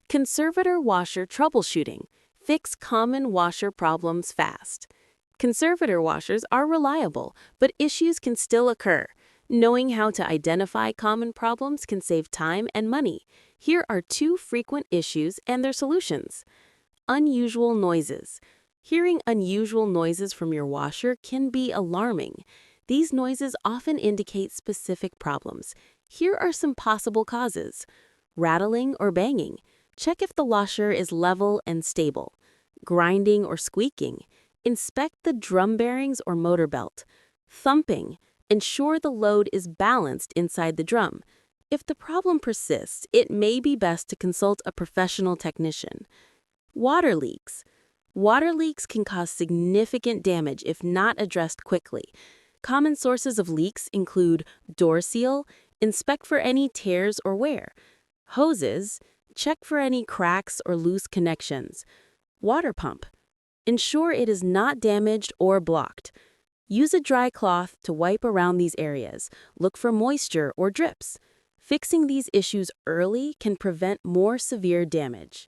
Conservator washer troubleshooting. Fix common washer problems fast. Conservator washers are reliable, but issues can still occur. Knowing how to identify common problems can save time and money. Here are 2 frequent issues and their solutions. Unusual noises. Hearing unusual noises from your washer can be alarming. These noises often indicate specific problems. Here are some possible causes. Rattling or banging. Check if the washer is level and stable. Grinding or squeaking. Inspect the drum bearings or motor belt. Thumping. Ensure the load is balanced inside the drum. If the problem persists, it may be best to consult a professional technician. Water leaks. Water leaks can cause significant damage if not addressed quickly. Common sources of leaks include door seal. Inspect for any tears or wear. Hoses. Check for any cracks or loose connections. Water pump. Ensure it is not damaged or blocked. Use a dry cloth to wipe around these areas. Look for moisture or drips. Fixing these issues early can prevent more severe damage.